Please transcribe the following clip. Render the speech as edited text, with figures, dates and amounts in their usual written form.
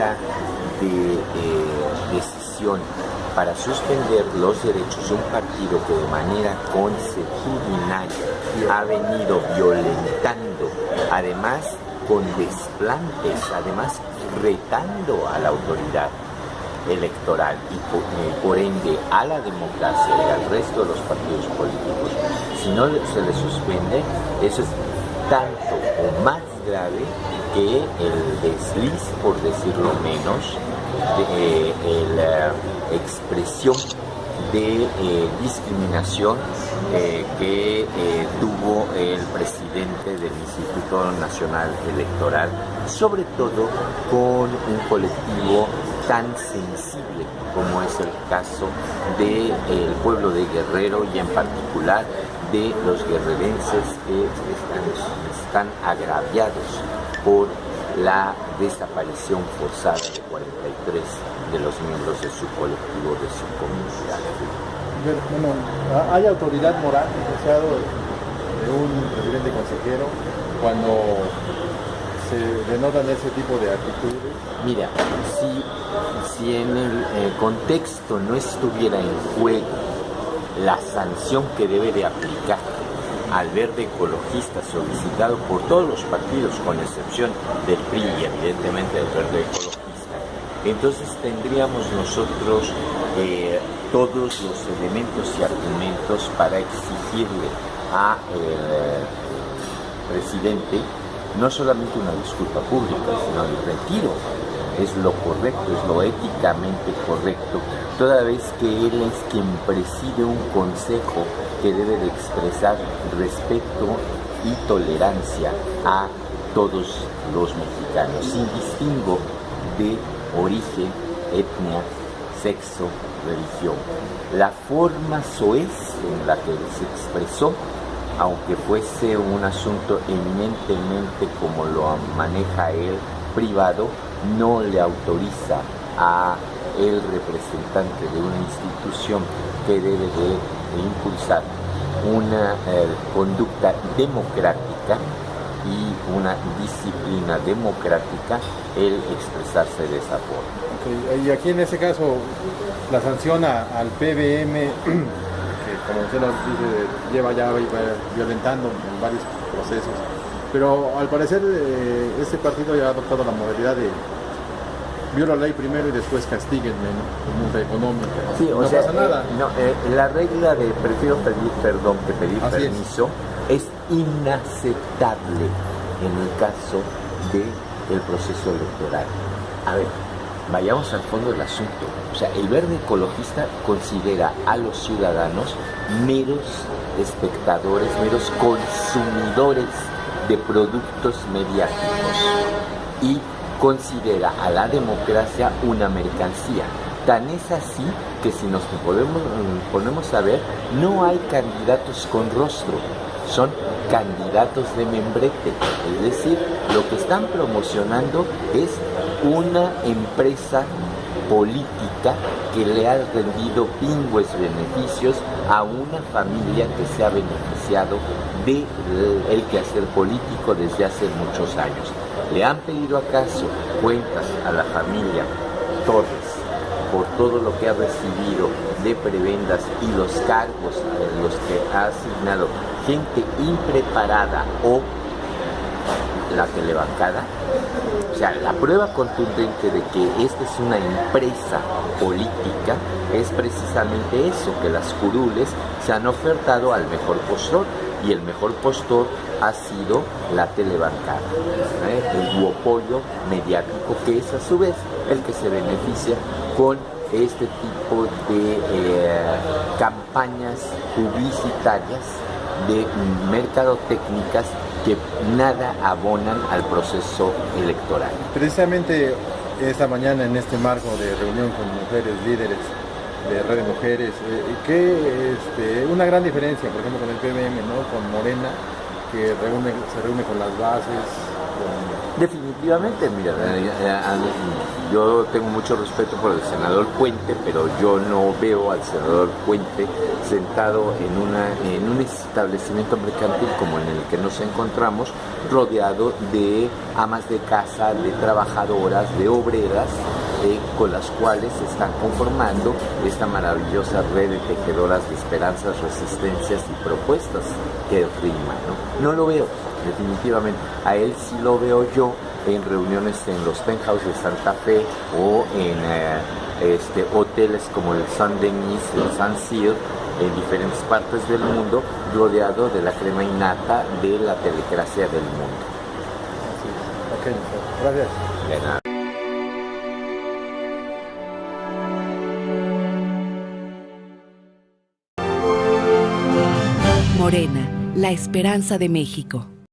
esta decisión para suspender los derechos de un partido que de manera consuetudinaria ha venido violentando, además con desplantes, además retando a la autoridad electoral y por ende a la democracia y al resto de los partidos políticos, si no se le suspende, eso es tanto o más grave que el desliz, por decirlo menos, de la expresión de discriminación que tuvo el presidente del Instituto Nacional Electoral, sobre todo con un colectivo tan sensible como es el caso del pueblo de Guerrero y en particular de los guerrerenses que están agraviados por la desaparición forzada de 43 de los miembros de su colectivo, de su comunidad. Bueno, ¿hay autoridad moral asociado de un presidente consejero cuando se denotan ese tipo de actitudes? Mira, si en el contexto no estuviera en juego la sanción que debe de aplicar al verde ecologista solicitado por todos los partidos, con excepción del PRI y evidentemente del verde ecologista, entonces tendríamos nosotros todos los elementos y argumentos para exigirle al presidente no solamente una disculpa pública, sino el retiro. Es lo correcto, es lo éticamente correcto, toda vez que él es quien preside un consejo que debe de expresar respeto y tolerancia a todos los mexicanos, sin distingo de origen, etnia, sexo, religión. La forma soez en la que se expresó, aunque fuese un asunto eminentemente como lo maneja él, privado, no le autoriza a el representante de una institución que debe de impulsar una conducta democrática y una disciplina democrática el expresarse de esa forma. Okay. Y aquí en ese caso la sanción al PBM, que como usted nos dice, lleva ya violentando en varios procesos, pero al parecer este partido ya ha adoptado la modalidad de viola la ley primero y después castíguenme, ¿no? Con multa económica. Sí, no pasa nada. La regla de prefiero pedir perdón que pedir Así permiso es inaceptable en el caso del proceso electoral. A ver, vayamos al fondo del asunto. O sea, el verde ecologista considera a los ciudadanos meros espectadores, meros consumidores de productos mediáticos y considera a la democracia una mercancía. Tan es así que si nos ponemos a ver, no hay candidatos con rostro, son candidatos de membrete, es decir, lo que están promocionando es una empresa política que le ha rendido pingües beneficios a una familia que se ha beneficiado del quehacer político desde hace muchos años. ¿Le han pedido acaso cuentas a la familia Torres por todo lo que ha recibido de prebendas y los cargos en los que ha asignado gente impreparada o la telebancada? O sea, la prueba contundente de que esta es una empresa política es precisamente eso, que las curules se han ofertado al mejor postor y el mejor postor ha sido la telebancada, el duopolio mediático, que es a su vez el que se beneficia con este tipo de campañas publicitarias de mercadotécnicas que nada abonan al proceso electoral. Precisamente esta mañana, en este marco de reunión con mujeres líderes de Red de Mujeres, una gran diferencia, por ejemplo, con el PBM, ¿no? Con Morena, que se reúne con las bases. definitivamente, mira, yo tengo mucho respeto por el senador Puente, pero yo no veo al senador Puente sentado en un establecimiento mercantil como en el que nos encontramos, rodeado de amas de casa, de trabajadoras, de obreras, con las cuales se están conformando esta maravillosa red de tejedoras de esperanzas, resistencias y propuestas que riman, ¿no? No lo veo, definitivamente. A él sí lo veo yo en reuniones en los penthouse de Santa Fe o en hoteles como el Saint-Denis, el Saint-Cyr, en diferentes partes del mundo, rodeado de la crema innata de la telecracia del mundo. Así es. Ok, gracias. De nada. Morena, la esperanza de México.